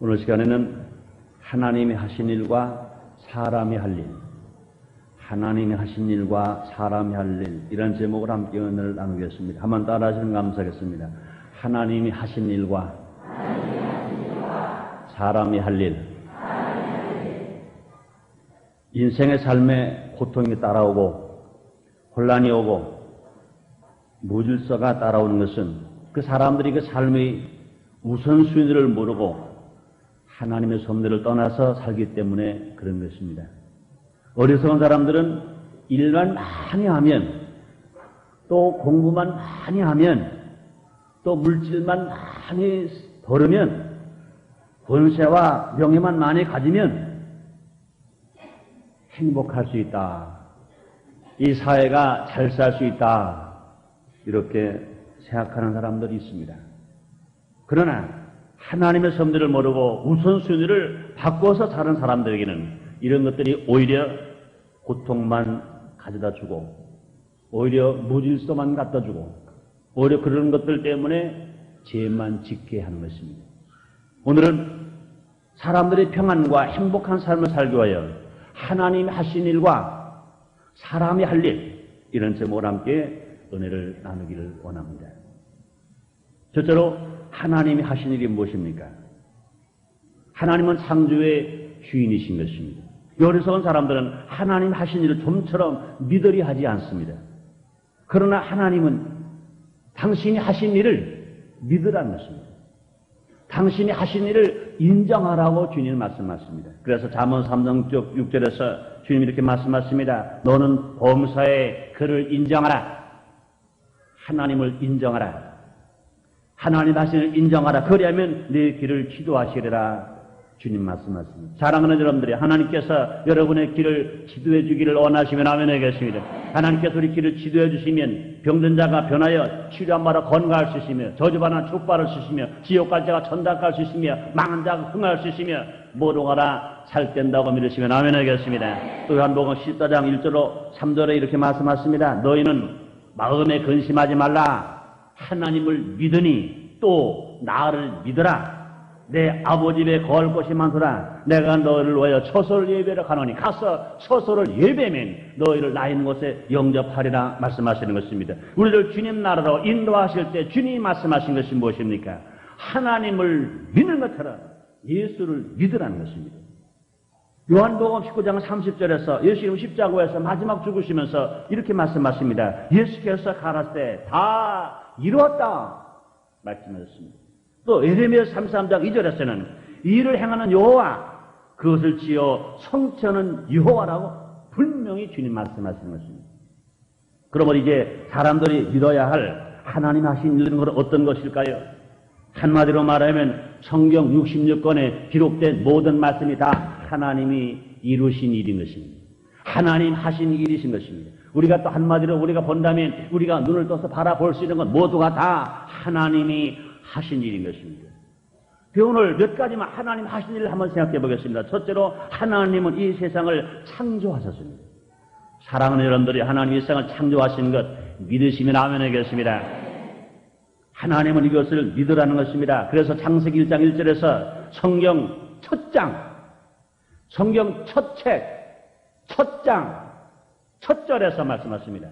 오늘 시간에는 하나님이 하신 일과 사람이 할 일, 하나님이 하신 일과 사람이 할 일, 이런 제목으로 함께 은혜를 나누겠습니다. 한번 따라 하시면 감사하겠습니다. 하나님이 하신 일과 사람이 할 일. 인생의 삶에 고통이 따라오고 혼란이 오고 무질서가 따라오는 것은 그 사람들이 그 삶의 우선순위를 모르고 하나님의 섭리를 떠나서 살기 때문에 그런 것입니다. 어리석은 사람들은 일만 많이 하면, 또 공부만 많이 하면, 또 물질만 많이 벌으면, 권세와 명예만 많이 가지면 행복할 수 있다. 이 사회가 잘 살 수 있다. 이렇게 생각하는 사람들이 있습니다. 그러나 하나님의 섭리를 모르고 우선순위를 바꿔서 사는 사람들에게는 이런 것들이 오히려 고통만 가져다 주고, 오히려 무질서만 갖다 주고, 오히려 그런 것들 때문에 죄만 짓게 하는 것입니다. 오늘은 사람들이 평안과 행복한 삶을 살기 위하여 하나님이 하신 일과 사람이 할 일, 이런 제목으로 함께 은혜를 나누기를 원합니다. 첫째로 하나님이 하신 일이 무엇입니까? 하나님은 창조의 주인이신 것입니다. 어리석은 사람들은 하나님 하신 일을 좀처럼 믿으려 하지 않습니다. 그러나 하나님은 당신이 하신 일을 믿으라는 것입니다. 당신이 하신 일을 인정하라고 주님은 말씀하십니다. 그래서 잠언 3장 6절에서 주님이 이렇게 말씀하십니다. 너는 범사에 그를 인정하라. 하나님을 인정하라. 하나님 하신 일을 인정하라. 그리하면 네 길을 지도하시리라. 주님 말씀하십니다. 사랑하는 여러분들이 하나님께서 여러분의 길을 지도해 주기를 원하시면 아멘 하겠습니다. 하나님께서 우리 길을 지도해 주시면 병든 자가 변하여 치료한 바로 건강할 수 있으며, 저주받은 족발을 수 있으며, 지옥 갈 자가 천당 갈 수 있으며, 망한 자가 흥할 수 있으며, 모두가라 잘 된다고 믿으시면 아멘 하겠습니다. 또 요한복음 14장 1절로 3절에 이렇게 말씀하십니다. 너희는 마음에 근심하지 말라. 하나님을 믿으니 또 나를 믿으라. 내 아버지 집에 거할 곳이 많더라. 내가 너희를 위하여 처소를 예배를 가노니 가서 처소를 예배면 너희를 나 있는 곳에 영접하리라 말씀하시는 것입니다. 우리를 주님 나라로 인도하실 때 주님이 말씀하신 것이 무엇입니까? 하나님을 믿는 것처럼 예수를 믿으라는 것입니다. 요한복음 19장 30절에서 예수님 십자가에서 마지막 죽으시면서 이렇게 말씀하십니다. 예수께서 가라사대 때 다 이루었다 말씀하셨습니다. 또 예레미야 33장 2절에서는 이 일을 행하는 여호와, 그것을 지어 성취하는 여호와라고 분명히 주님 말씀하시는 것입니다. 그러면 이제 사람들이 믿어야 할 하나님 하신 일은 어떤 것일까요? 한마디로 말하면 성경 66권에 기록된 모든 말씀이 다 하나님이 이루신 일인 것입니다. 하나님 하신 일이신 것입니다. 우리가 또 한마디로 우리가 본다면, 우리가 눈을 떠서 바라볼 수 있는 건 모두가 다 하나님이 하신 일인 것입니다. 오늘 몇 가지만 하나님 하신 일을 한번 생각해 보겠습니다. 첫째로 하나님은 이 세상을 창조하셨습니다. 사랑하는 여러분들이 하나님 이 세상을 창조하신 것 믿으시면 아멘 하겠습니다. 하나님은 이것을 믿으라는 것입니다. 그래서 창세기 1장 1절에서 성경 첫 장, 성경 첫 책, 첫 장, 첫 절에서 말씀하십니다.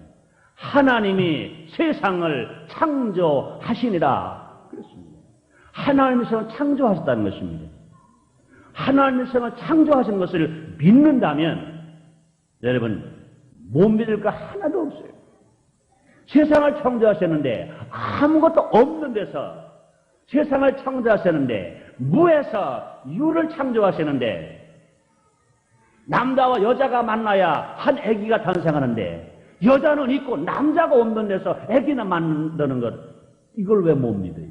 하나님이 세상을 창조하시니라. 그렇습니다. 하나님이 세상을 창조하셨다는 것입니다. 하나님이 세상을 창조하신 것을 믿는다면 여러분 못 믿을 거 하나도 없어요. 세상을 창조하셨는데 아무것도 없는 데서 세상을 창조하셨는데, 무에서 유를 창조하셨는데, 남자와 여자가 만나야 한 아기가 탄생하는데 여자는 있고 남자가 없는 데서 아기나 만드는 것, 이걸 왜 못 믿어요?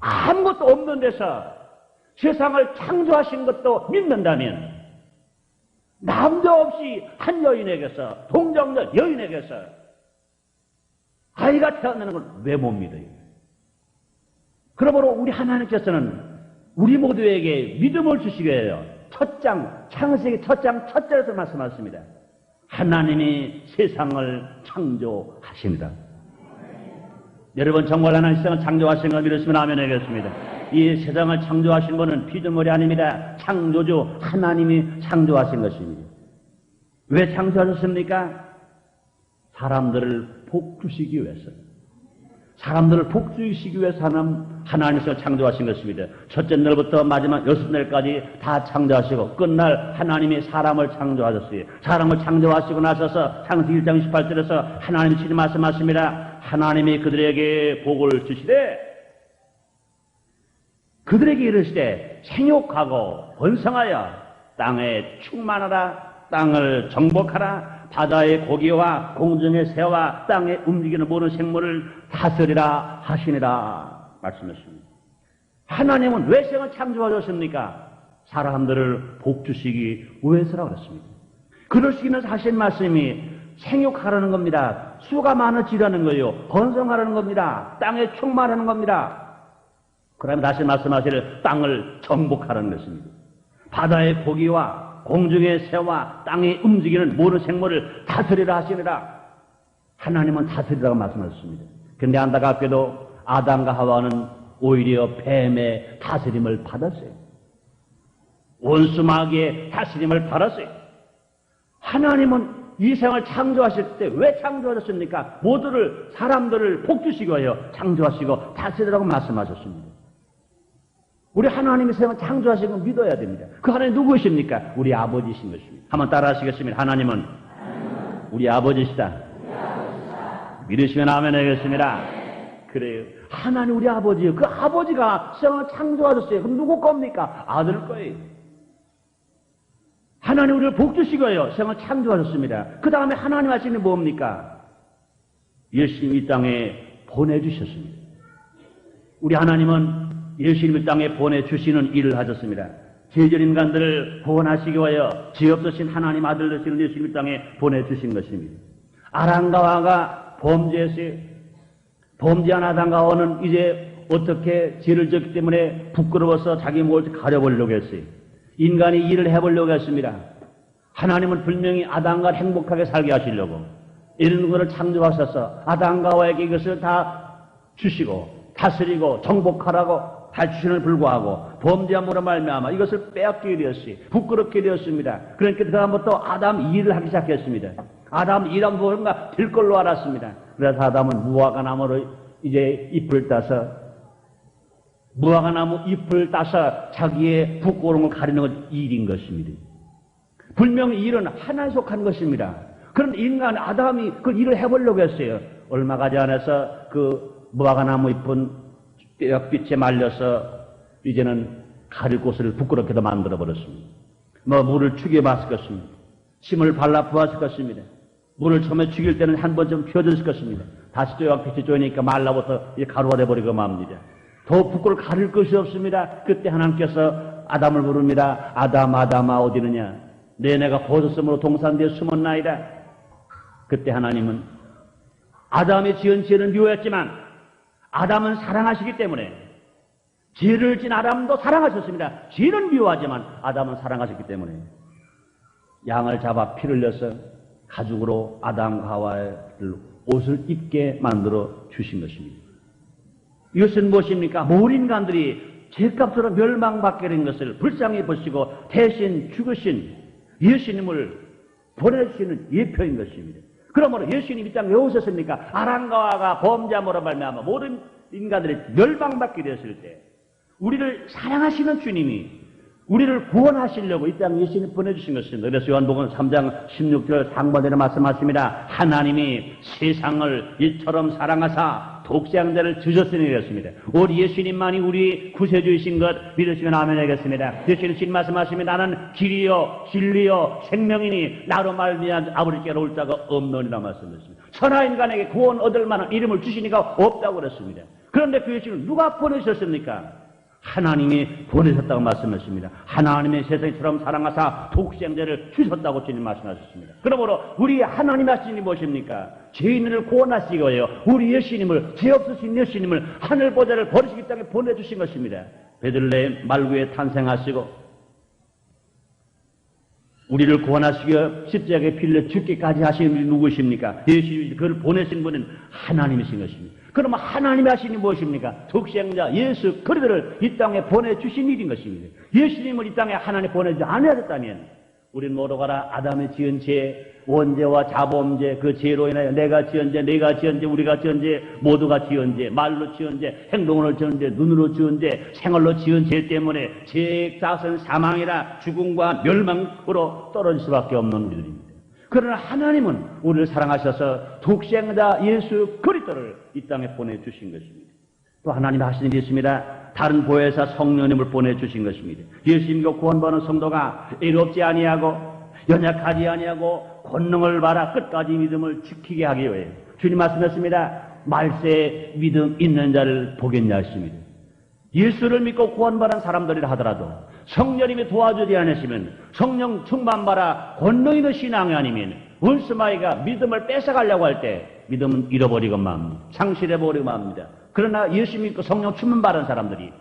아무것도 없는 데서 세상을 창조하신 것도 믿는다면 남자 없이 한 여인에게서, 동정녀 여인에게서 아이가 태어나는 걸 왜 못 믿어요? 그러므로 우리 하나님께서는 우리 모두에게 믿음을 주시기 위하여 첫 장, 창세기 첫 장 첫 절에서 말씀하십니다. 하나님이 세상을 창조하십니다. 여러분 정말 하나님 세상을 창조하신 걸 믿으시면 아멘 하겠습니다. 이 세상을 창조하신 분은 피조물이 아닙니다. 창조주 하나님이 창조하신 것입니다. 왜 창조하셨습니까? 사람들을 복주시기 위해서. 사람들을 복주시기 위해서 하나님께서 창조하신 것입니다. 첫째 날부터 마지막 여섯 날까지 다 창조하시고 끝날 하나님이 사람을 창조하셨어요. 사람을 창조하시고 나서서 창세기 1장 18절에서 하나님이 친히 말씀하십니다. 하나님이 그들에게 복을 주시되 그들에게 이르시되 생육하고 번성하여 땅에 충만하라. 땅을 정복하라. 바다의 고기와 공중의 새와 땅에 움직이는 모든 생물을 다스리라 하시니라 말씀하십니다. 하나님은 왜 세상을 창조하셨습니까? 사람들을 복주시기 위해서라고 그랬습니다. 그러시기 위해서 하신 말씀이 생육하라는 겁니다. 수가 많아지라는 거예요. 번성하라는 겁니다. 땅에 충만하는 겁니다. 그러면 다시 말씀하시를 땅을 정복하라는 것입니다. 바다의 고기와 공중의 새와 땅에 움직이는 모든 생물을 다스리라 하시니라. 하나님은 다스리라고 말씀하셨습니다. 그런데 안타깝게도 아담과 하와는 오히려 뱀의 다스림을 받았어요. 원수마귀의 다스림을 받았어요. 하나님은 이 세상을 창조하실 때 왜 창조하셨습니까? 모두를 사람들을 복주시기 위하여 창조하시고 다스리라고 말씀하셨습니다. 우리 하나님이 세상을 창조하신 걸 믿어야 됩니다. 그 하나님 누구이십니까? 우리 아버지이신 것입니다. 한번 따라 하시겠습니다. 하나님은 우리 아버지시다. 믿으시면 아멘 하겠습니다. 그래요. 하나님 우리 아버지예요. 그 아버지가 세상을 창조하셨어요. 그럼 누구 겁니까? 아들 거예요. 하나님 우리를 복주시고요. 세상을 창조하셨습니다. 그 다음에 하나님 하시는 게 뭡니까? 예수님 이 땅에 보내주셨습니다. 우리 하나님은 예수님 이 땅에 보내주시는 일을 하셨습니다. 죄진 인간들을 구원하시기 위하여 죄 없으신 하나님 아들 되시는 예수님 이 땅에 보내주신 것입니다. 아담과 하와가 범죄했어요. 범죄한 아담과 하와는 이제 어떻게 죄를 졌기 때문에 부끄러워서 자기 몸을 가려보려고 했어요. 인간이 일을 해보려고 했습니다. 하나님은 분명히 아담과 행복하게 살게 하시려고 이런 것을 창조하셔서 아담과 하와에게 이것을 다 주시고 다스리고 정복하라고 해주시는 불구하고 범죄함으로 말미암아 이것을 빼앗기게 되었어요. 부끄럽게 되었습니다. 그러니까 그 다음부터 아담 일을 하기 시작했습니다. 아담 일하면 뭔가 될 걸로 알았습니다. 그래서 아담은 무화과나무를 이제 잎을 따서 무화과나무 잎을 따서 자기의 부끄러움을 가리는 것 일인 것입니다. 분명히 일은 하나에 속한 것입니다. 그런 인간 아담이 그 일을 해보려고 했어요. 얼마 가지 않아서 그 무화과나무 잎은 뼈빛에 말려서 이제는 가릴 곳을 부끄럽게도 만들어 버렸습니다. 물을 죽여봤을 것입니다. 침을 발라 부었을 것입니다. 물을 처음에 죽일 때는 한 번 좀 피워줬을 것입니다. 다시 뼈빛이 쪼이니까 말라부터 가루가 돼버리고 맙니다. 더 부끄러워 가릴 것이 없습니다. 그때 하나님께서 아담을 부릅니다. 아담 아담아 어디느냐? 내가 버섯섬으로 동산대에 숨었나이다. 그때 하나님은 아담이 지은 죄는 미워했지만 아담은 사랑하시기 때문에 죄를 진 아담도 사랑하셨습니다. 죄는 미워하지만 아담은 사랑하셨기 때문에 양을 잡아 피를 흘려서 가죽으로 아담과 하와의 옷을 입게 만들어 주신 것입니다. 이것은 무엇입니까? 모든 인간들이 죄값으로 멸망받게 된 것을 불쌍히 보시고 대신 죽으신 예수님을 보내주시는 예표인 것입니다. 그러므로 예수님이 이 땅에 왜 오셨습니까? 아담과 하와가 범죄함으로 말미암아 모든 인간들이 멸망받게 되었을 때 우리를 사랑하시는 주님이 우리를 구원하시려고 이 땅에 예수님 보내주신 것입니다. 그래서 요한복음 3장 16절 상반절에 말씀하십니다. 하나님이 세상을 이처럼 사랑하사 독생자를 주셨으니 이랬습니다. 우리 예수님만이 우리 구세주이신 것 믿으시면 아멘 하겠습니다. 예수님 신 말씀하십니다. 나는 길이요 진리요 생명이니 나로 말미암아 아버지께로 올 자가 없느니라 말씀하셨습니다. 천하 인간에게 구원 얻을 만한 이름을 주시니까 없다고 그랬습니다. 그런데 그 예수님을 누가 보내셨습니까? 하나님이 보내셨다고 말씀하십니다. 하나님의 세상처럼 사랑하사 독생자를 주셨다고 주님 말씀하셨습니다. 그러므로 우리 하나님 하신 일이 무엇입니까? 죄인을 구원하시기 위하여 우리 예수님을 죄 없으신 예수님을 하늘 보좌를 버리시기 땅에 보내주신 것입니다. 베들레헴 말구에 탄생하시고 우리를 구원하시기 위해 십자가에 빌려 죽기까지 하신 분이 누구십니까? 예수님이 그를 보내신 분은 하나님이신 것입니다. 그러면 하나님이 하신 일이 무엇입니까? 독생자 예수 그리스도를 이 땅에 보내주신 일인 것입니다. 예수님을 이 땅에 하나님 보내지 않으셨다면 우리는 모두가 아담이 지은 죄, 원죄와 자범죄, 그 죄로 인하여 내가 지은 죄, 내가 지은 죄, 우리가 지은 죄, 모두가 지은 죄, 말로 지은 죄, 행동으로 지은 죄, 눈으로 지은 죄, 생활로 지은 죄 때문에 죄의 싹은 사망이나 죽음과 멸망으로 떨어질 수밖에 없는 우리들입니다. 그러나 하나님은 우리를 사랑하셔서 독생자 예수 그리스도를 이 땅에 보내주신 것입니다. 또 하나님 하신 일이 있습니다. 다른 보혜사 성령님을 보내주신 것입니다. 예수님과 구원받은 성도가 애롭지 아니하고 연약하지 아니하고 권능을 받아 끝까지 믿음을 지키게 하기 위해 주님 말씀했습니다. 말세에 믿음 있는 자를 보겠냐 하십니다. 예수를 믿고 구원받은 사람들이라 하더라도 성령님이 도와주지 않으시면 성령 충만받아 권능 있는 신앙이 아니면 원수마귀가 믿음을 뺏어가려고 할 때 믿음은 잃어버리고만 합니다. 상실해버리고만 합니다. 그러나 예수 믿고 성령 충만받은 사람들이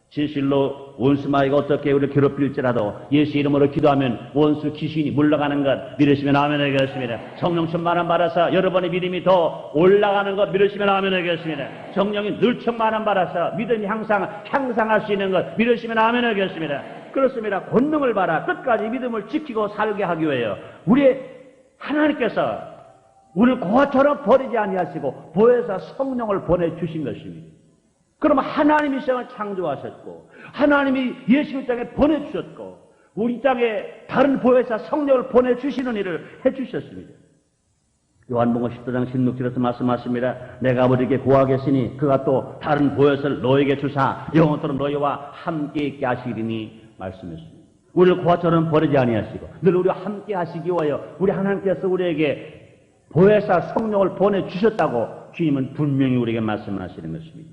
진실로 원수마귀가 어떻게 우리를 괴롭힐지라도 예수 이름으로 기도하면 원수 귀신이 물러가는 것 믿으시면 아멘 하겠습니다. 성령 충만함 받아서 여러분의 믿음이 더 올라가는 것 믿으시면 아멘 하겠습니다. 성령이 늘 충만함 받아서 믿음이 항상 향상할 수 있는 것 믿으시면 아멘 하겠습니다. 그렇습니다. 권능을 받아 끝까지 믿음을 지키고 살게 하기 위하여 우리 하나님께서 우리를 고아처럼 버리지 아니하시고 보혜사 성령을 보내주신 것입니다. 그러면 하나님이 세상을 창조하셨고 하나님이 예수를 땅에 보내주셨고 우리 땅에 다른 보혜사 성령을 보내주시는 일을 해주셨습니다. 요한복음 14장 16절에서 말씀하십니다. 내가 아버지께 구하겠으니 그가 또 다른 보혜사를 너에게 주사 영원토록 너희와 함께 있게 하시리니 말씀했습니다. 우리를 고아처럼 버리지 아니하시고 늘 우리와 함께 하시기 위하여 우리 하나님께서 우리에게 보혜사 성령을 보내주셨다고 주님은 분명히 우리에게 말씀하시는 것입니다.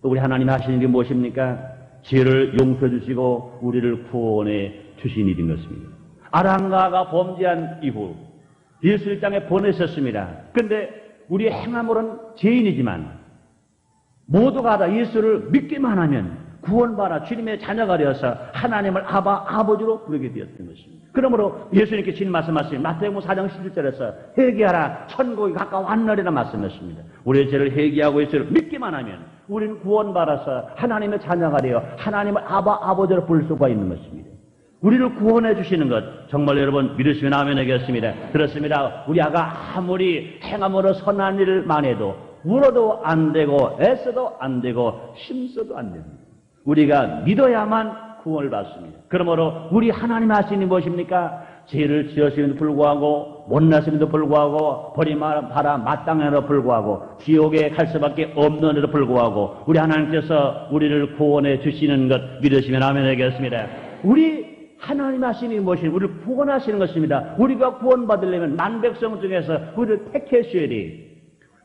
또 우리 하나님 하시는 일이 무엇입니까? 죄를 용서해 주시고 우리를 구원해 주신 일인 것입니다. 아랑가가 범죄한 이후 예수 이 땅에 보내셨습니다. 그런데 우리의 행함으로는 죄인이지만 모두가 다 예수를 믿기만 하면 구원받아 주님의 자녀가 되어서 하나님을 아버지로 부르게 되었던 것입니다. 그러므로 예수님께 주님 말씀하십니다. 마태복음 4장 11절에서 회개하라 천국이 가까웠느니라 말씀하십니다. 우리의 죄를 회개하고 예수를 믿기만 하면 우리는 구원받아서 하나님의 자녀가 되어 하나님을 아버지로 부를 수가 있는 것입니다. 우리를 구원해 주시는 것 정말 여러분 믿으시면 아멘 하겠습니다. 그렇습니다. 우리 아가 아무리 행함으로 선한 일만 해도 울어도 안 되고 애써도 안 되고 힘써도 안 됩니다. 우리가 믿어야만 구원을 받습니다. 그러므로 우리 하나님 하시는 무엇입니까? 죄를 지으심에도 불구하고 못났음에도 불구하고 버림받아 마땅함에도 불구하고 지옥에 갈 수밖에 없는데도 불구하고 우리 하나님께서 우리를 구원해 주시는 것 믿으시면 아멘 하겠습니다. 우리 하나님 하시는 무엇이 우리를 구원하시는 것입니다. 우리가 구원받으려면 만백성 중에서 우리를 택하셔야 돼요.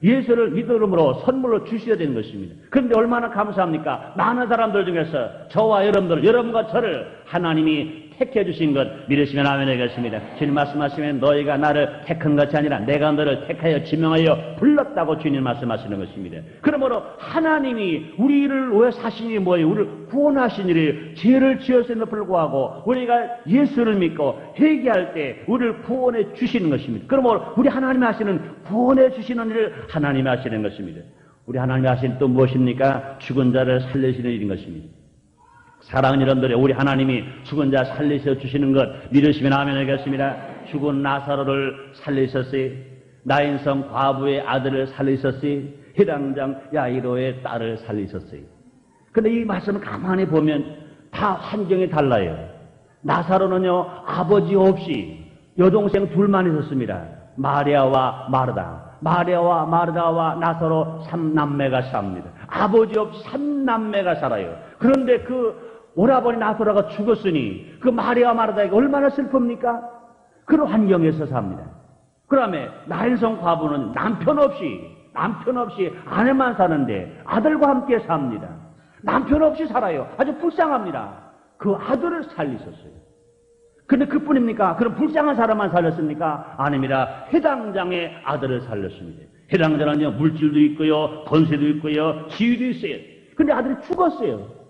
예수를 믿음으로 선물로 주셔야 되는 것입니다. 그런데 얼마나 감사합니까? 많은 사람들 중에서 저와 여러분과 저를 하나님이 택해 주신 것 믿으시면 아멘 하겠습니다. 주님 말씀하시면 너희가 나를 택한 것이 아니라 내가 너를 택하여 지명하여 불렀다고 주님 말씀하시는 것입니다. 그러므로 하나님이 우리를 왜 사신 일이 뭐예요? 우리를 구원하신 일이 죄를 지었음에도 불구하고 우리가 예수를 믿고 회개할 때 우리를 구원해 주시는 것입니다. 그러므로 우리 하나님이 하시는 구원해 주시는 일을 하나님이 하시는 것입니다. 우리 하나님이 하시는 또 무엇입니까? 죽은 자를 살리시는 일인 것입니다. 사랑하는 여러분들, 우리 하나님이 죽은 자 살리셔 주시는 것 믿으시면 아멘 하겠습니다. 죽은 나사로를 살리셨어요. 나인성 과부의 아들을 살리셨어요. 해당장 야이로의 딸을 살리셨어요. 그런데 이 말씀을 가만히 보면 다 환경이 달라요. 나사로는요 아버지 없이 여동생 둘만 있었습니다. 마리아와 마르다. 마리아와 마르다와 나사로 3남매가 삽니다. 아버지 없이 3남매가 살아요. 그런데 그 오라버니 나사로가 죽었으니 그 마리아 마르다에게 얼마나 슬픕니까? 그런 환경에서 삽니다. 그 다음에 나인성 과부는 남편 없이 아내만 사는데 아들과 함께 삽니다. 남편 없이 살아요. 아주 불쌍합니다. 그 아들을 살리셨어요. 근데 그뿐입니까? 그럼 불쌍한 사람만 살렸습니까? 아닙니다. 해당장의 아들을 살렸습니다. 해당장은요 물질도 있고요, 권세도 있고요, 지위도 있어요. 근데 아들이 죽었어요.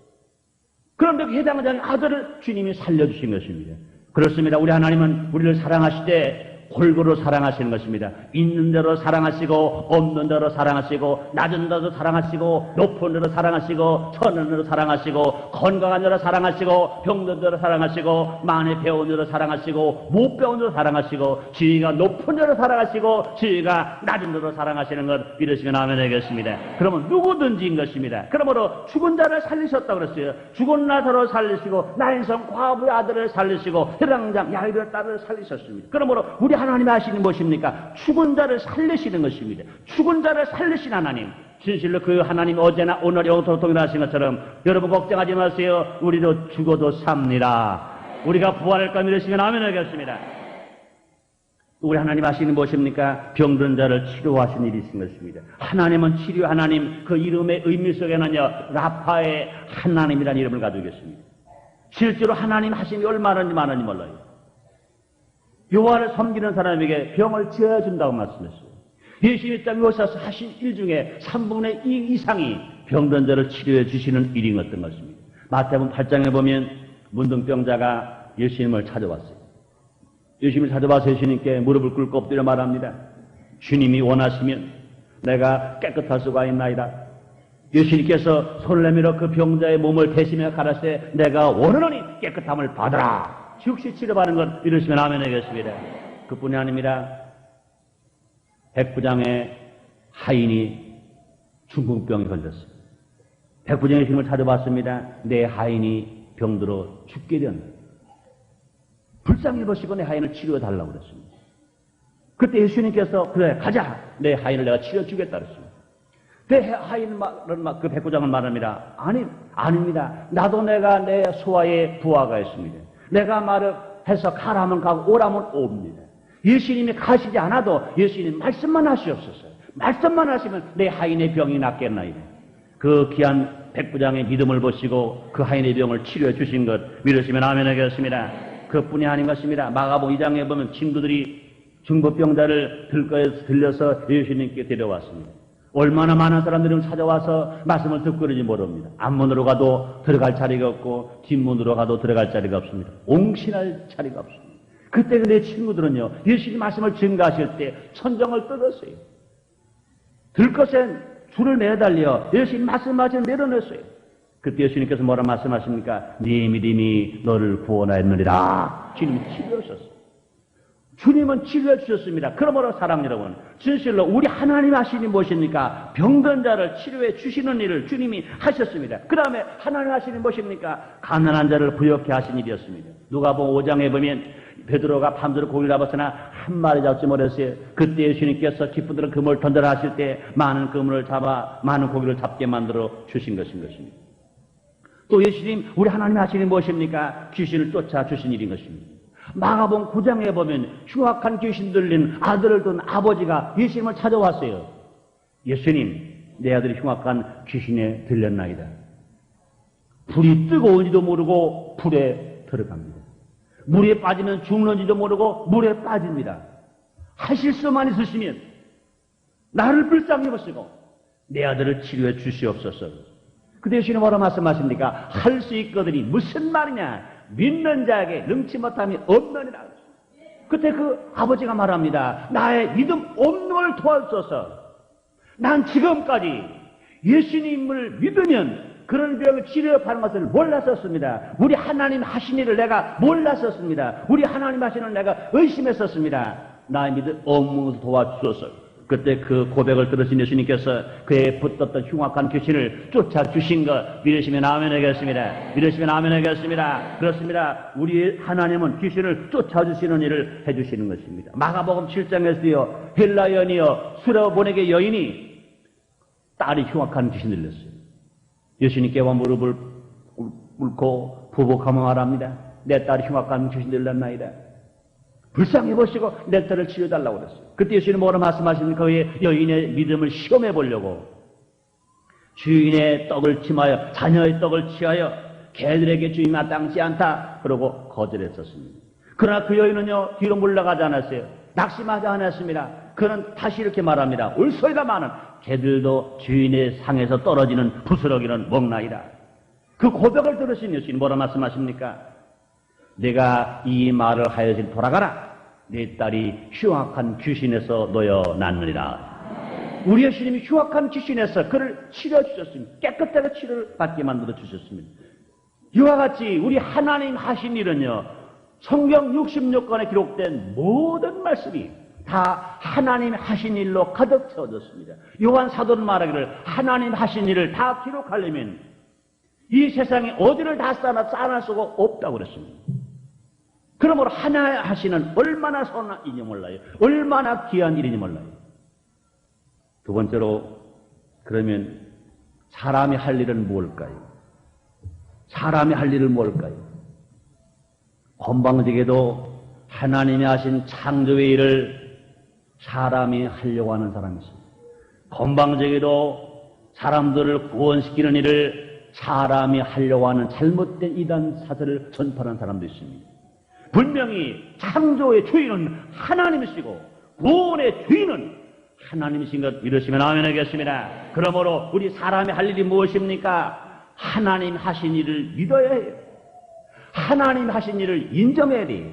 그런데 그 해당장의 아들을 주님이 살려주신 것입니다. 그렇습니다. 우리 하나님은 우리를 사랑하실 때 골고루 사랑하시는 것입니다. 있는 대로 사랑하시고 없는 대로 사랑하시고 낮은 데로 사랑하시고 높은 데로 사랑하시고 천은 데로 사랑하시고 건강한 데로 사랑하시고 병든 데로 사랑하시고 많이 배운 데로 사랑하시고 못 배운 데로 사랑하시고 지위가 높은 데로 사랑하시고 지위가 낮은 데로 사랑하시는 것 믿으시면 아멘 하겠습니다. 그러면 누구든지인 것입니다. 그러므로 죽은 자를 살리셨다고 그랬어요. 죽은 나사로를 살리시고 나인성 과부의 아들을 살리시고 혈랑장 야이르의 딸을 살리셨습니다. 그러므로 우리 하나님이 하시는 무엇입니까? 죽은 자를 살리시는 것입니다. 죽은 자를 살리신 하나님. 진실로 그 하나님 어제나 오늘 영토로 동일하신 것처럼 여러분 걱정하지 마세요. 우리도 죽어도 삽니다. 우리가 부활할까 믿으시면 아멘 하겠습니다. 우리 하나님 하시는 무엇입니까? 병든 자를 치료하신 일이신 것입니다. 하나님은 치료 하나님, 그 이름의 의미 속에는요 라파의 하나님이라는 이름을 가지고 계십니다. 실제로 하나님 하심이 얼마나 많은지 몰라요. 여호와를 섬기는 사람에게 병을 지어준다고 말씀했어요. 예수님이 땅에 오셔서 하신 일 중에 3분의 2 이상이 병든 자를 치료해 주시는 일인 어떤 것입니다. 마태복음 8장에 보면 문둥병자가 예수님을 찾아왔어요. 예수님을 찾아와서 예수님께 무릎을 꿇고 엎드려 말합니다. 주님이 원하시면 내가 깨끗할 수가 있나이다. 예수님께서 손을 내밀어 그 병자의 몸을 대시며 가라사대 내가 원하노니 깨끗함을 받으라. 즉시 치료받는 것 이러시면 아멘 하겠습니다. 그뿐이 아닙니다. 백부장의 하인이 중풍병에 걸렸어요. 백부장의 예수님을 찾아봤습니다. 내 하인이 병들어 죽게 되었다. 불쌍히 보시고 내 하인을 치료해달라고 그랬습니다. 그때 예수님께서 그래 가자. 내 하인을 내가 치료해주겠다 그랬습니다. 내 하인 말은 그 백부장은 말합니다. 아닙니다. 나도 내가 내 소아에 부하가 있습니다. 내가 말을 해서 가라면 가고 오라면 옵니다. 예수님이 가시지 않아도 예수님 말씀만 하시옵소서. 말씀만 하시면 내 하인의 병이 낫겠나이다. 그 귀한 백부장의 믿음을 보시고 그 하인의 병을 치료해 주신 것 믿으시면 아멘 하겠습니다. 그뿐이 아닌 것입니다. 마가복음 2장에 보면 친구들이 중풍병자를 들거에서 들려서 예수님께 데려왔습니다. 얼마나 많은 사람들이 찾아와서 말씀을 듣고 그러지 모릅니다. 앞문으로 가도 들어갈 자리가 없고 뒷문으로 가도 들어갈 자리가 없습니다. 옹신할 자리가 없습니다. 그때 내 친구들은요 예수님 말씀을 증거하실 때 천정을 뜯었어요. 들것에 줄을 매달려 예수님 말씀하시는 내려냈어요. 그때 예수님께서 뭐라 말씀하십니까? 네 믿음이 너를 구원하였느니라. 주님이 치료하셨어요. 주님은 치료해 주셨습니다. 그러므로 사랑 여러분, 진실로 우리 하나님 하시니 무엇입니까? 병든 자를 치료해 주시는 일을 주님이 하셨습니다. 그 다음에 하나님 하시니 무엇입니까? 가난한 자를 부욕해 하신 일이었습니다. 누가복음 5장에 보면 베드로가 밤새로 고기를 잡았으나 한 마리 잡지 못했어요. 그때 예수님께서 기쁜 대로 그물을 던져라 하실 때 많은 그물을 잡아 많은 고기를 잡게 만들어 주신 것입니다. 또 예수님, 우리 하나님 하시니 무엇입니까? 귀신을 쫓아 주신 일인 것입니다. 마가복음 9장에 보면 흉악한 귀신 들린 아들을 둔 아버지가 예수님을 찾아왔어요. 예수님, 내 아들이 흉악한 귀신에 들렸나이다. 불이 뜨거운지도 모르고 불에 들어갑니다. 물에 빠지면 죽는지도 모르고 물에 빠집니다. 하실 수만 있으시면 나를 불쌍히 보시고 내 아들을 치료해 주시옵소서. 그 대신에 뭐라 말씀하십니까? 할 수 있거든이 무슨 말이냐? 믿는 자에게 능치 못함이 없느니라. 그때 그 아버지가 말합니다. 나의 믿음 없는 걸 도와주소서. 난 지금까지 예수님을 믿으면 그런 병을 치료하는 것을 몰랐었습니다. 우리 하나님 하신 일을 내가 몰랐었습니다. 우리 하나님 하시는 일을 내가 의심했었습니다. 나의 믿음 없는 것을 도와주소서. 그때 그 고백을 들으신 예수님께서 그에 붙었던 흉악한 귀신을 쫓아주신 것 믿으시면 아멘 하겠습니다. 믿으시면 아멘 하겠습니다. 그렇습니다. 우리 하나님은 귀신을 쫓아주시는 일을 해주시는 것입니다. 마가복음 7장에서요 헬라 여인이요 수레 보내게 여인이 딸이 흉악한 귀신을 들렸어요. 예수님께와 무릎을 꿇고 부복하며 말합니다. 내 딸이 흉악한 귀신 들렸나이다. 불쌍히 보시고 내 딸을 치료해달라고 그랬어요. 그때 예수님은 뭐라 말씀하시는 그의 여인의 믿음을 시험해 보려고 주인의 떡을 침하여 자녀의 떡을 취하여 개들에게 주인 마땅치 않다 그러고 거절했었습니다. 그러나 그 여인은요 뒤로 물러가지 않았어요. 낙심하지 않았습니다. 그는 다시 이렇게 말합니다. 울소리다마는 개들도 주인의 상에서 떨어지는 부스러기는 먹나이다. 그 고백을 들으신 예수님 뭐라 말씀하십니까? 내가 이 말을 하여진 돌아가라. 내 딸이 흉악한 귀신에서 놓여 났느니라. 우리의 주님이 흉악한 귀신에서 그를 치료해주셨습니다. 깨끗하게 치료를 받게 만들어 주셨습니다. 이와 같이 우리 하나님 하신 일은요, 성경 66권에 기록된 모든 말씀이 다 하나님 하신 일로 가득 채워졌습니다. 요한 사도는 말하기를 하나님 하신 일을 다 기록하려면 이 세상에 어디를 다 쌓아낼 수가 없다고 그랬습니다. 그러므로 하나님 하시는 얼마나 선한 일인지 몰라요. 얼마나 귀한 일인지 몰라요. 두 번째로, 그러면 사람이 할 일은 뭘까요? 사람이 할 일은 뭘까요? 건방지게도 하나님이 하신 창조의 일을 사람이 하려고 하는 사람이 있습니다. 건방지게도 사람들을 구원시키는 일을 사람이 하려고 하는 잘못된 이단 사설을 전파하는 사람도 있습니다. 분명히 창조의 주인은 하나님이시고 구원의 주인은 하나님이신 것 믿으시면 아멘 하겠습니다. 그러므로 우리 사람이 할 일이 무엇입니까? 하나님 하신 일을 믿어야 해요. 하나님 하신 일을 인정해야 돼요.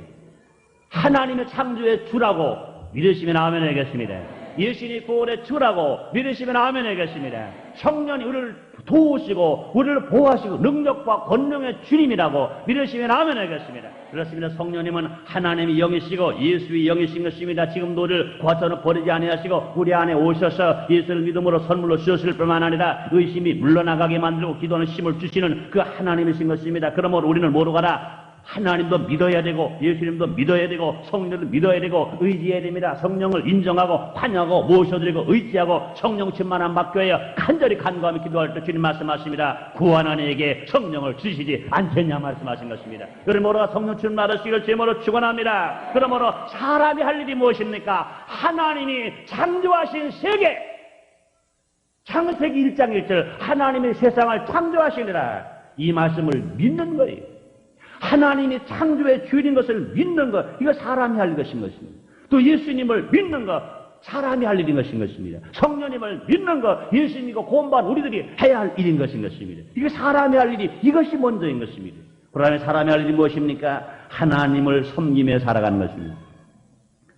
하나님의 창조의 주라고 믿으시면 아멘 하겠습니다. 예수님이 구원의 주라고 믿으시면 아멘 하겠습니다. 성령이 우리를 도우시고 우리를 보호하시고 능력과 권능의 주님이라고 믿으시면 아멘 하겠습니다. 그렇습니다. 성령님은 하나님이 영이시고 예수의 영이신 것입니다. 지금도 우리를 과처럼 버리지 아니하시고 우리 안에 오셔서 예수를 믿음으로 선물로 주셨을 뿐만 아니라 의심이 물러나가게 만들고 기도하는 힘을 주시는 그 하나님이신 것입니다. 그러므로 우리는 뭐로 가라? 하나님도 믿어야 되고 예수님도 믿어야 되고 성령도 믿어야 되고 의지해야 됩니다. 성령을 인정하고 환영하고 모셔드리고 의지하고 성령 충만한 맡겨야 간절히 간구하며 기도할 때 주님 말씀하십니다. 구하는 이에게 성령을 주시지 않겠냐 말씀하신 것입니다. 그러므로 성령 충만하시기를 제모로 축원합니다. 그러므로 사람이 할 일이 무엇입니까? 하나님이 창조하신 세계, 창세기 1장 1절 하나님이 세상을 창조하시니라, 이 말씀을 믿는 거예요. 하나님이 창조의 주인인 것을 믿는 것, 이거 사람이 할 것인 것입니다. 또 예수님을 믿는 것, 사람이 할 일인 것인 것입니다. 성령님을 믿는 것, 예수님과 공부한 우리들이 해야 할 일인 것인 것입니다. 이게 사람이 할 일이, 이것이 먼저인 것입니다. 그 다음에 사람이 할 일이 무엇입니까? 하나님을 섬기며 살아가는 것입니다.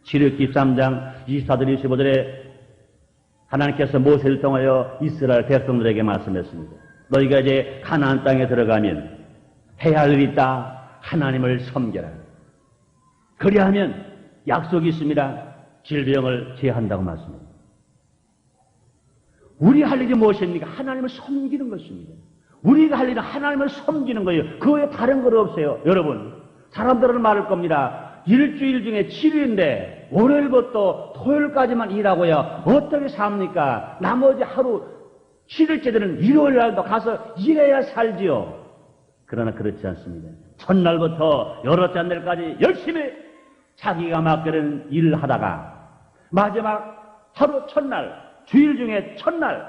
출애굽기 13장 24절 25절에 하나님께서 모세를 통하여 이스라엘 백성들에게 말씀했습니다. 너희가 이제 가나안 땅에 들어가면 해야 할 일이 있다. 하나님을 섬겨라. 그리하면 약속이 있습니다. 질병을 제한다고 말씀합니다. 우리 할 일이 무엇입니까? 하나님을 섬기는 것입니다. 우리가 할 일은 하나님을 섬기는 거예요. 그 외에 다른 것 없어요. 여러분, 사람들은 말할 겁니다. 일주일 중에 7일인데 월요일부터 토요일까지만 일하고요. 어떻게 삽니까? 나머지 하루 7일째 되는 일요일 날도 가서 일해야 살지요. 그러나 그렇지 않습니다. 첫날부터 여러 짠날까지 열심히 자기가 맡기는 일을 하다가 마지막 하루 첫날, 주일 중에 첫날,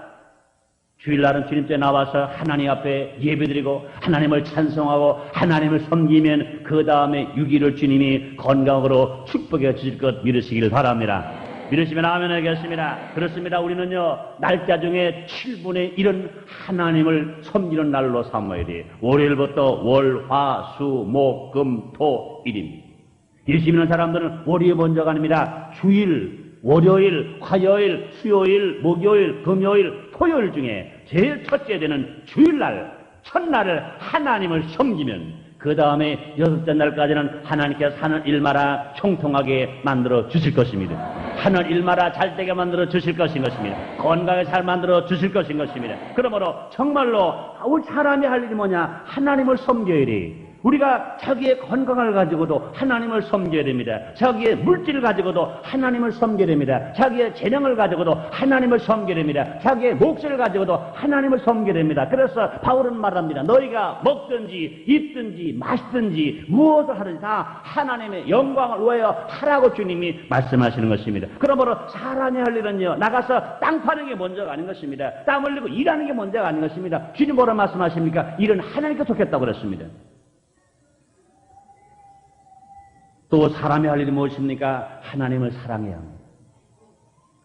주일날은 주님께 나와서 하나님 앞에 예배드리고 하나님을 찬송하고 하나님을 섬기면 그 다음에 6일을 주님이 건강으로 축복해 주실 것 믿으시길 바랍니다. 믿으시면 아멘 하겠습니다. 그렇습니다. 우리는요, 날짜 중에 7분의 1은 하나님을 섬기는 날로 삼아야 돼요. 월요일부터 월, 화, 수, 목, 금, 토, 일입니다. 예수 믿는 사람들은 월요일 먼저가 아닙니다. 주일, 월요일, 화요일, 수요일, 목요일, 금요일, 토요일 중에 제일 첫째 되는 주일날, 첫날을 하나님을 섬기면 그 다음에 여섯째 날까지는 하나님께서 하는 일마다 형통하게 만들어 주실 것입니다. 하는 일마다 잘 되게 만들어 주실 것인 것입니다. 건강하게 잘 만들어 주실 것인 것입니다. 그러므로 정말로 우리 사람이 할 일이 뭐냐? 하나님을 섬겨야 돼. 우리가 자기의 건강을 가지고도 하나님을 섬겨야 됩니다. 자기의 물질을 가지고도 하나님을 섬겨야 됩니다. 자기의 재능을 가지고도 하나님을 섬겨야 됩니다. 자기의 몫을 가지고도 하나님을 섬겨야 됩니다. 그래서 바울은 말합니다. 너희가 먹든지 입든지 마시든지 무엇을 하든지 다 하나님의 영광을 위하여 하라고 주님이 말씀하시는 것입니다. 그러므로 사람이 할 일은요, 나가서 땅 파는 게 먼저가 아닌 것입니다. 땀 흘리고 일하는 게 먼저가 아닌 것입니다. 주님 뭐라 말씀하십니까? 일은 하나님께 좋겠다고 그랬습니다. 또 사람이 할 일이 무엇입니까? 하나님을 사랑해야 합니다.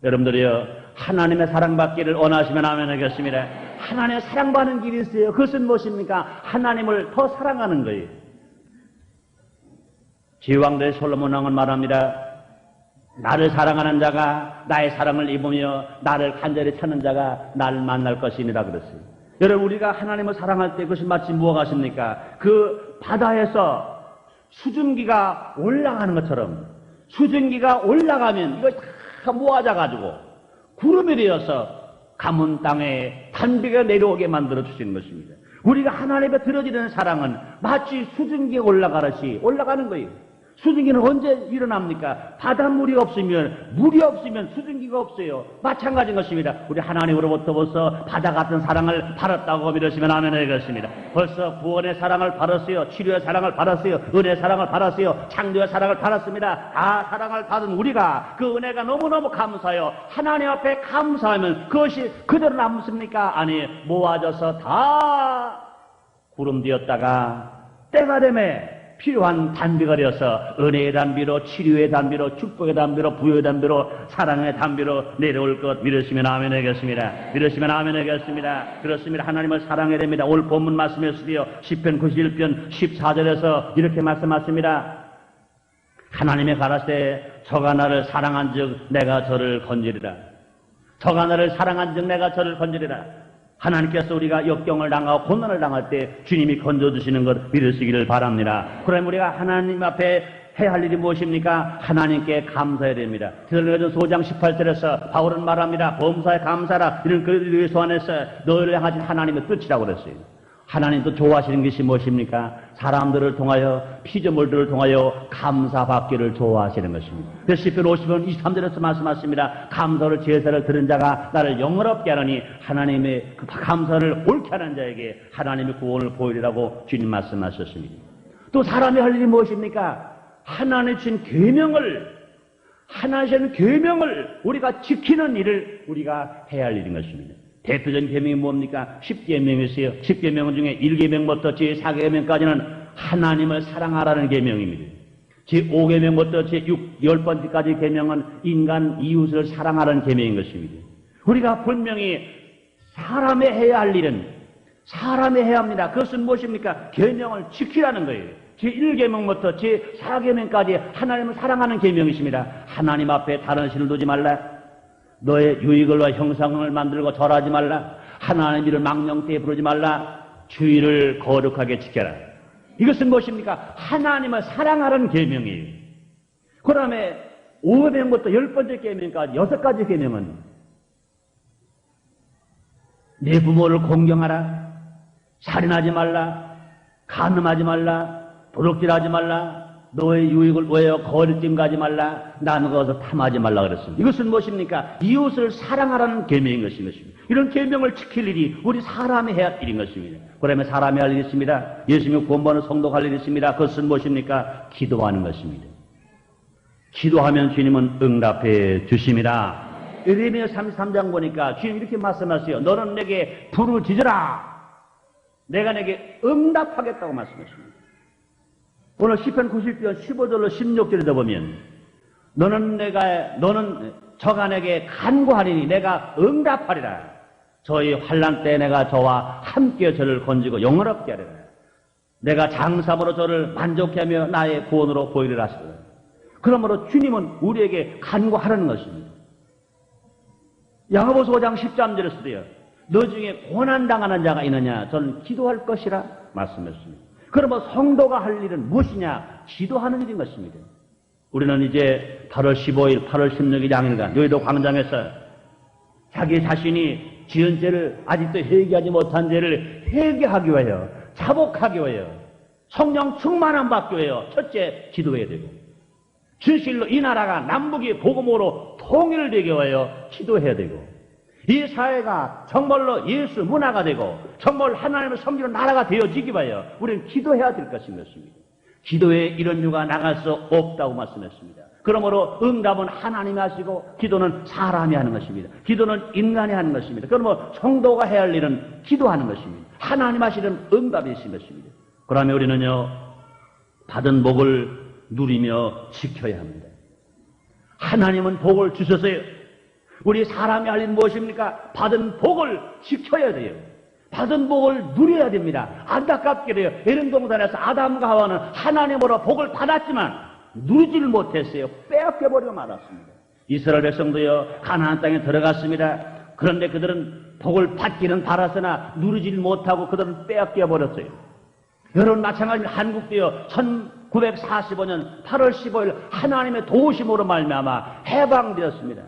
여러분들이요, 하나님의 사랑받기를 원하시면 아멘 하겠습니다. 하나님의 사랑받는 길이 있어요. 그것은 무엇입니까? 하나님을 더 사랑하는 거예요. 제왕대 솔로몬 왕은 말합니다. 나를 사랑하는 자가 나의 사랑을 입으며 나를 간절히 찾는 자가 나를 만날 것이니라 그랬어요. 여러분, 우리가 하나님을 사랑할 때 그것이 마치 무엇 같습니까? 그 바다에서 수증기가 올라가는 것처럼, 수증기가 올라가면 이거 다 모아져가지고 구름이 되어서 가문 땅에 단비가 내려오게 만들어 주시는 것입니다. 우리가 하나님에 들어지는 사랑은 마치 수증기가 올라가듯이 올라가는 거예요. 수증기는 언제 일어납니까? 바닷물이 없으면, 물이 없으면 수증기가 없어요. 마찬가지인 것입니다. 우리 하나님으로부터 벌써 바다 같은 사랑을 받았다고 믿으시면 아멘 하겠습니다. 벌써 구원의 사랑을 받았어요. 치료의 사랑을 받았어요. 은혜의 사랑을 받았어요. 창조의 사랑을 받았습니다. 다 사랑을 받은 우리가 그 은혜가 너무너무 감사해요. 하나님 앞에 감사하면 그것이 그대로 남습니까? 아니, 모아져서 다 구름 되었다가 때가 되매 필요한 단비가 되어서 은혜의 단비로, 치료의 단비로, 축복의 단비로, 부여의 단비로, 사랑의 단비로 내려올 것 믿으시면 아멘 하겠습니다. 믿으시면 아멘 하겠습니다. 그렇습니다. 하나님을 사랑해야 됩니다. 오늘 본문 말씀했으리요. 시편 91편 14절에서 이렇게 말씀하십니다. 하나님의 가라사대 저가 나를 사랑한 즉 내가 저를 건지리라. 저가 나를 사랑한 즉 내가 저를 건지리라. 하나님께서 우리가 역경을 당하고 고난을 당할 때 주님이 건져주시는 것 믿으시기를 바랍니다. 그럼 우리가 하나님 앞에 해야 할 일이 무엇입니까? 하나님께 감사해야 됩니다. 디살로니가전서 5장 18절에서 바울은 말합니다. 범사에 감사라. 이런 그들의 소원에서 너희를 향하신 하나님의 뜻이라고 그랬어요. 하나님도 좋아하시는 것이 무엇입니까? 사람들을 통하여, 피조물들을 통하여 감사받기를 좋아하시는 것입니다. 그래서 시편 50편 23절에서 말씀하십니다. 감사를 제사를 드린 자가 나를 영원롭게 하느니 하나님의 그 감사를 옳게 하는 자에게 하나님의 구원을 보이리라고 주님 말씀하셨습니다. 또 사람이 할 일이 무엇입니까? 하나님 주신 계명을, 하나님 주신 계명을 우리가 지키는 일을 우리가 해야 할 일인 것입니다. 대표적인 계명이 뭡니까? 10계명이 있어요. 10계명 중에 1계명부터 제4계명까지는 하나님을 사랑하라는 계명입니다. 제5계명부터 제10번째까지 계명은 인간 이웃을 사랑하라는 계명인 것입니다. 우리가 분명히 사람이 해야 할 일은 사람이 해야 합니다. 그것은 무엇입니까? 계명을 지키라는 거예요. 제1계명부터 제4계명까지 하나님을 사랑하는 계명이십니다. 하나님 앞에 다른 신을 두지 말라. 너의 유익을 형상을 만들고 절하지 말라. 하나님 이를 망령되이 부르지 말라. 주의를 거룩하게 지켜라. 이것은 무엇입니까? 하나님을 사랑하라는 계명이에요. 그 다음에 5계명부터 10번째 계명까지 6가지 계명은 내 부모를 공경하라. 살인하지 말라. 간음하지 말라. 도둑질하지 말라. 너의 유익을 위하여 거리낌 가지 말라. 나는 것을 탐하지 말라 그랬습니다. 이것은 무엇입니까? 이웃을 사랑하라는 계명인 것입니다. 이런 계명을 지킬 일이 우리 사람이 해야 할 일인 것입니다. 그러면 사람이 할 일이 있습니다. 예수님을 구원받는 성도가 할 일이 있습니다. 그것은 무엇입니까? 기도하는 것입니다. 기도하면 주님은 응답해 주십니다. 예레미야 33장 보니까 주님 이렇게 말씀하세요. 너는 내게 부르짖으라. 내가 내게 응답하겠다고 말씀하십니다. 오늘 시편 90편 15절로 16절에 보면 너는 저가 내게 간구하리니 내가 응답하리라. 저희 환난 때 내가 저와 함께 저를 건지고 영원롭게 하리라. 내가 장삼으로 저를 만족케 하며 나의 구원으로 보이리라 하시라. 그러므로 주님은 우리에게 간구하라는 것입니다. 야고보서 5장 13절에서도요. 너 중에 고난당하는 자가 있느냐? 저는 기도할 것이라 말씀했습니다. 그러면 성도가 할 일은 무엇이냐? 기도하는 일인 것입니다. 우리는 이제 8월 15일, 8월 16일 양일간 여의도 광장에서 자기 자신이 지은 죄를 아직도 회개하지 못한 죄를 회개하기 위하여, 자복하기 위하여, 성령 충만함 받기 위하여 첫째 기도해야 되고, 진실로 이 나라가 남북이 복음으로 통일되기 위하여 기도해야 되고, 이 사회가 정말로 예수 문화가 되고 정말 하나님을 섬기는 나라가 되어지기 위하여 우리는 기도해야 될 것인 것입니다. 기도에 이런 유가 나갈 수 없다고 말씀했습니다. 그러므로 응답은 하나님이 하시고 기도는 사람이 하는 것입니다. 기도는 인간이 하는 것입니다. 그러므로 성도가 해야 할 일은 기도하는 것입니다. 하나님 하시는 응답이신 것입니다. 그러면 우리는요, 받은 복을 누리며 지켜야 합니다. 하나님은 복을 주셨어요. 우리 사람이 할 일은 무엇입니까? 받은 복을 지켜야 돼요. 받은 복을 누려야 됩니다. 안타깝게도요, 에덴 동산에서 아담과 하와는 하나님으로 복을 받았지만 누리지를 못했어요. 빼앗겨버리고 말았습니다. 이스라엘 백성도요, 가나안 땅에 들어갔습니다. 그런데 그들은 복을 받기는 바랐으나 누리지를 못하고 그들은 빼앗겨버렸어요. 여러분 마찬가지로 한국도요, 1945년 8월 15일 하나님의 도우심으로 말미암아 해방되었습니다.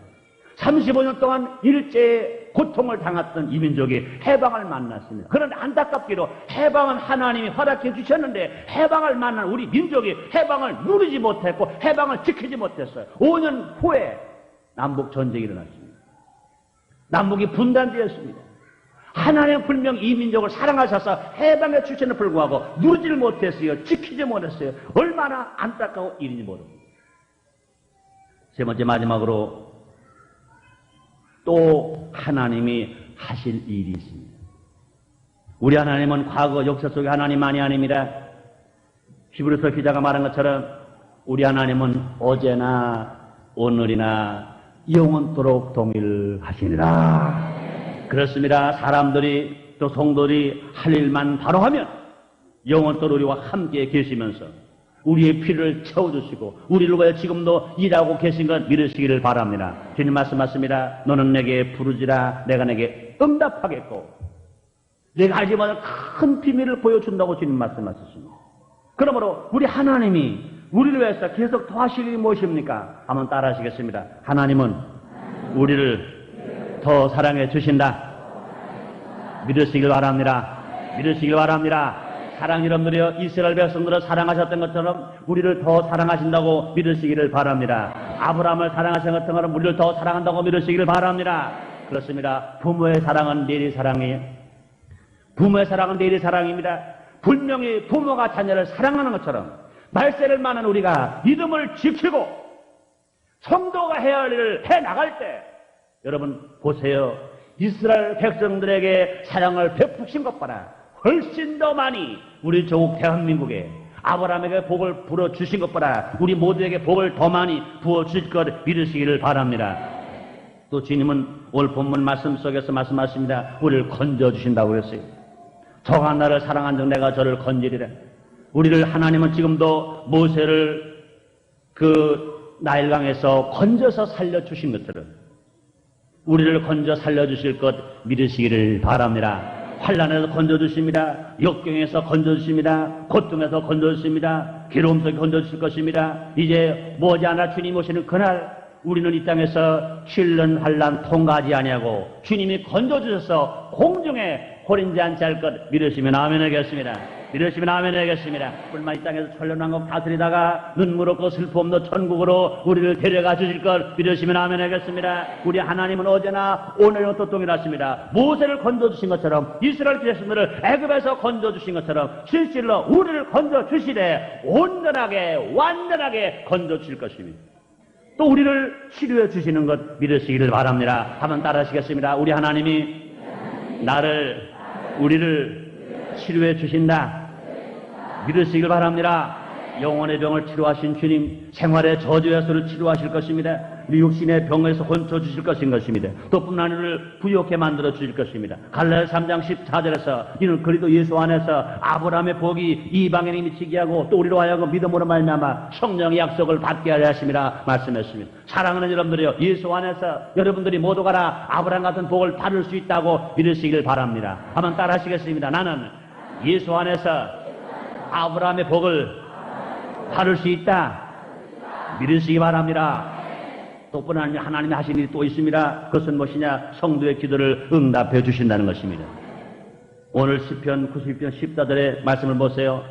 35년 동안 일제의 고통을 당했던 이 민족이 해방을 만났습니다. 그런데 안타깝게도 해방은 하나님이 허락해 주셨는데 해방을 만난 우리 민족이 해방을 누리지 못했고 해방을 지키지 못했어요. 5년 후에 남북 전쟁이 일어났습니다. 남북이 분단되었습니다. 하나님은 분명 이 민족을 사랑하셔서 해방해 주시는 불구하고 누리지를 못했어요. 지키지 못했어요. 얼마나 안타까운 일인지 모릅니다. 세 번째 마지막으로 또 하나님이 하실 일이 있습니다. 우리 하나님은 과거 역사 속의 하나님만이 아닙니다. 히브리서 기자가 말한 것처럼 우리 하나님은 어제나 오늘이나 영원토록 동일하시니라. 그렇습니다. 사람들이 또 성도들이 할 일만 바로 하면 영원토록 우리와 함께 계시면서 우리의 필요를 채워주시고 우리를 위해 지금도 일하고 계신 것 믿으시기를 바랍니다. 주님 말씀하십니다. 너는 내게 부르지라 내가 내게 응답하겠고 내가 알지 못한 큰 비밀을 보여준다고 주님 말씀하셨습니다. 그러므로 우리 하나님이 우리를 위해서 계속 더 하실 일이 무엇입니까? 한번 따라 하시겠습니다. 하나님은 우리를 더 사랑해 주신다. 믿으시길 바랍니다. 믿으시길 바랍니다. 사랑 여러분들이여, 이스라엘 백성들을 사랑하셨던 것처럼 우리를 더 사랑하신다고 믿으시기를 바랍니다. 아브라함을 사랑하신 것처럼 우리를 더 사랑한다고 믿으시기를 바랍니다. 그렇습니다. 부모의 사랑은 내리 사랑이에요. 부모의 사랑은 내리 사랑입니다. 분명히 부모가 자녀를 사랑하는 것처럼 말세를 많은 우리가 믿음을 지키고 성도가 해야 할 일을 해나갈 때 여러분 보세요. 이스라엘 백성들에게 사랑을 베푸신 것 봐라. 훨씬 더 많이 우리 조국 대한민국에 아브라함에게 복을 불어주신 것보다 우리 모두에게 복을 더 많이 부어주실 것 믿으시기를 바랍니다. 또 주님은 오늘 본문 말씀 속에서 말씀하십니다. 우리를 건져주신다고 그랬어요. 저가 나를 사랑한 적 내가 저를 건지리라. 우리를 하나님은 지금도 모세를 그 나일강에서 건져서 살려주신 것처럼 우리를 건져 살려주실 것 믿으시기를 바랍니다. 환난에서 건져주십니다. 역경에서 건져주십니다. 고통에서 건져주십니다. 괴로움 속에 건져주실 것입니다. 이제 머지않아 주님 오시는 그날 우리는 이 땅에서 7년 환난 통과하지 아니하고 주님이 건져주셔서 공중에 호린지 않지 할 것 믿으시면 아멘 하겠습니다. 믿으시면 아멘 하겠습니다. 뿐만 이 땅에서 천년왕국 다스리다가 눈물 없고 슬픔 없는 천국으로 우리를 데려가 주실 것 믿으시면 아멘 하겠습니다. 우리 하나님은 어제나 오늘은 또 동일하십니다. 모세를 건져주신 것처럼 이스라엘 백성들을 애굽에서 건져주신 것처럼 실질로 우리를 건져주시되 온전하게 완전하게 건져주실 것입니다. 또 우리를 치료해 주시는 것 믿으시기를 바랍니다. 한번 따라 하시겠습니다. 우리 하나님이 우리를 치료해 주신다. 믿으시길 바랍니다. 영혼의 병을 치료하신 주님, 생활의 저주에서를 치료하실 것입니다. 우리 육신의 병에서 건져주실 것입니다. 또 뿐만 아니라 부욕해 만들어 주실 것입니다. 갈라디아 3장 14절에서 이는 그리스도 예수 안에서 아브라함의 복이 이방인에 미치게 하고 또 우리로 하여금 믿음으로 말미암아 성령의 약속을 받게 하려 하심이라 말씀했습니다. 사랑하는 여러분들이요, 예수 안에서 여러분들이 모두 가라 아브라함 같은 복을 받을 수 있다고 믿으시길 바랍니다. 한번 따라 하시겠습니다. 나는 예수 안에서 아브라함의 복을 받을 수 있다. 믿으시기 바랍니다. 또 뿐만 아니라 하나님이 하신 일이 또 있습니다. 그것은 무엇이냐? 성도의 기도를 응답해 주신다는 것입니다. 오늘 시편 91편 14절의 말씀을 보세요.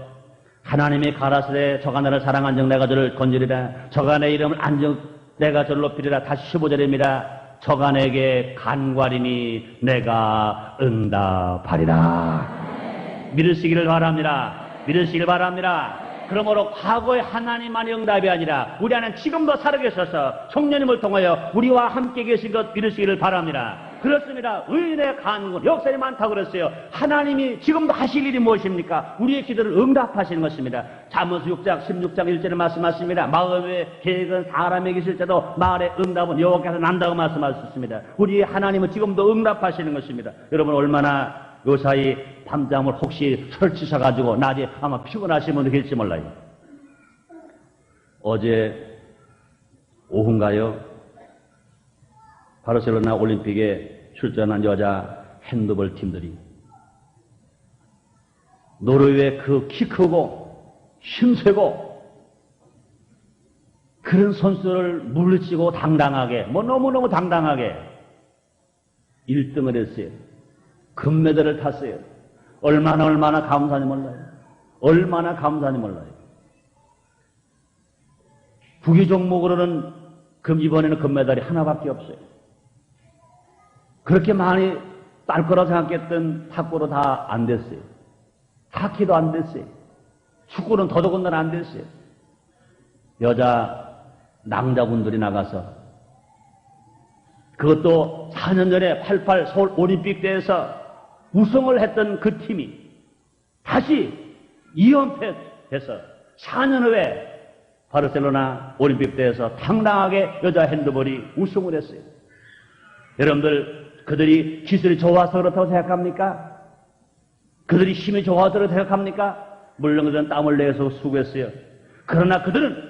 하나님이 가라사대 저가 나를 사랑한 적 내가 저를 건지리라. 저가 내 이름을 안정 내가 저를 높이리라. 다시 15절입니다. 저가 내게 간과리니 내가 응답하리라. 믿으시기를 바랍니다. 믿으시길 바랍니다. 그러므로 과거의 하나님만의 응답이 아니라 우리 안에 지금도 살아계셔서 성령님을 통하여 우리와 함께 계신 것 믿으시기를 바랍니다. 그렇습니다. 의인의 간군 역사에 많다고 그랬어요. 하나님이 지금도 하실 일이 무엇입니까? 우리의 기도를 응답하시는 것입니다. 잠언서 6장 16장 1절에 말씀하십니다. 마음의 계획은 사람에게 있을 때도 말의 응답은 여호와께서 난다고 말씀하셨습니다. 우리의 하나님은 지금도 응답하시는 것입니다. 여러분 얼마나 요 사이 밤잠을 혹시 설치셔가지고 낮에 아마 피곤하신 분도 계실지 몰라요. 어제 오후인가요? 바르셀로나 올림픽에 출전한 여자 핸드볼 팀들이 노르웨이 그 키 크고 힘세고 그런 선수를 물리치고 당당하게, 너무너무 당당하게 1등을 했어요. 금메달을 탔어요. 얼마나 감사한지 몰라요. 얼마나 감사한지 몰라요. 부기 종목으로는 이번에는 금메달이 하나밖에 없어요. 그렇게 많이 딸 거라 생각했던 탁구로 다 안 됐어요. 하키도 안 됐어요. 축구는 더더군다나 안 됐어요. 여자 낭자분들이 나가서 그것도 4년 전에 88 서울 올림픽 대회에서 우승을 했던 그 팀이 다시 2연패해서 4년 후에 바르셀로나 올림픽 대회에서 당당하게 여자 핸드볼이 우승을 했어요. 여러분들, 그들이 기술이 좋아서 그렇다고 생각합니까? 그들이 힘이 좋아서 그렇다고 생각합니까? 물론 그들은 땀을 내서 수고했어요. 그러나 그들은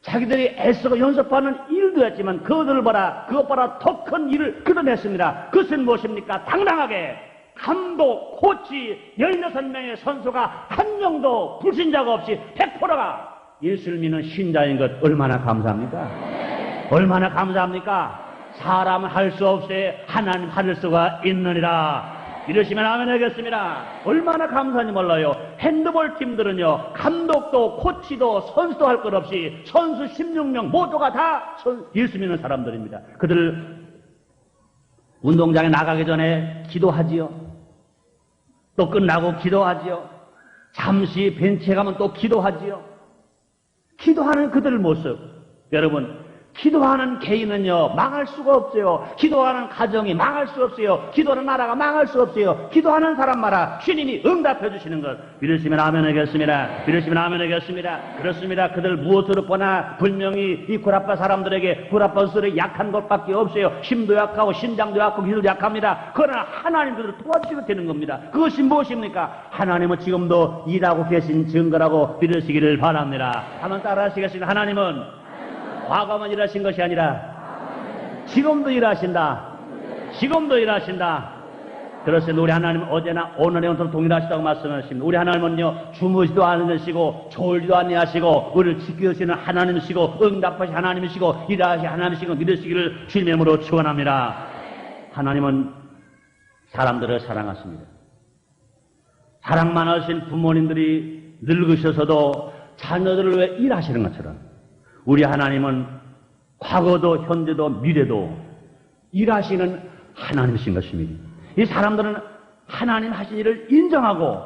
자기들이 애쓰고 연습하는 일도 했지만 그것 봐라 더 큰 일을 그려냈습니다. 그것은 무엇입니까? 당당하게 감독, 코치 16명의 선수가 한 명도 불신자가 없이 100%가 예수를 믿는 신자인 것 얼마나 감사합니까? 얼마나 감사합니까? 사람은 할 수 없이 하나님 하실 수가 있느니라. 이러시면 아멘 하겠습니다. 얼마나 감사한지 몰라요. 핸드볼 팀들은요, 감독도 코치도 선수도 할 것 없이 선수 16명 모두가 다 예수 믿는 사람들입니다. 그들 운동장에 나가기 전에 기도하지요. 또 끝나고 기도하지요. 잠시 벤치에 가면 또 기도하지요. 기도하는 그들의 모습, 여러분, 기도하는 개인은요, 망할 수가 없어요. 기도하는 가정이 망할 수 없어요. 기도하는 나라가 망할 수 없어요. 기도하는 사람마다 주님이 응답해 주시는 것. 믿으시면 아멘 하겠습니다. 믿으시면 아멘 하겠습니다. 그렇습니다. 그들 무엇으로 보나 분명히 이 구라파 사람들에게 구라파스들이 약한 것밖에 없어요. 힘도 약하고 신장도 약하고 기도도 약합니다. 그러나 하나님 그들을 도와주시게 되는 겁니다. 그것이 무엇입니까? 하나님은 지금도 일하고 계신 증거라고 믿으시기를 바랍니다. 한번 따라 하시겠습니다. 하나님은 과거만 일하신 것이 아니라 지금도 일하신다. 지금도 일하신다. 그렇습니다. 우리 하나님은 어제나 오늘의 영토로 동일하시다고 말씀하십니다. 우리 하나님은요, 주무시도 않으시고 졸지도 아니하시고 우리를 지켜주시는 하나님이시고 응답하신 하나님이시고 일하신 하나님이시고 믿으시기를 주님의 이름으로 축원합니다. 하나님은 사람들을 사랑하십니다. 사랑 많으신 부모님들이 늙으셔서도 자녀들을 위해 일하시는 것처럼 우리 하나님은 과거도 현재도 미래도 일하시는 하나님이신 것입니다. 이 사람들은 하나님 하신 일을 인정하고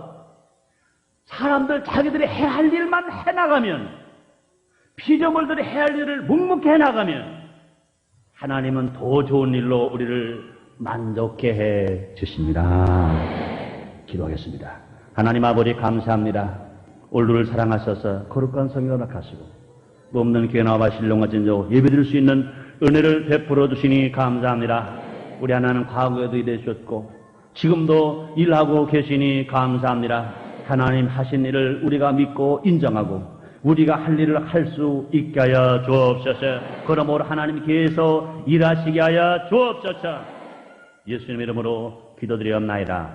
사람들 자기들이 해야 할 일만 해나가면, 피조물들이 해야 할 일을 묵묵히 해나가면 하나님은 더 좋은 일로 우리를 만족해 해 주십니다. 기도하겠습니다. 하나님 아버지 감사합니다. 오늘을 사랑하셔서 거룩한 성경을 허락하시고 없는 귀나와 신령과 진정 예배드릴 수 있는 은혜를 베풀어 주시니 감사합니다. 우리 하나님 과거에도 일해주셨고 지금도 일하고 계시니 감사합니다. 하나님 하신 일을 우리가 믿고 인정하고 우리가 할 일을 할 수 있게 하여 주옵소서. 그러므로 하나님께서 일하시게 하여 주옵소서. 예수님 이름으로 기도드리옵나이다.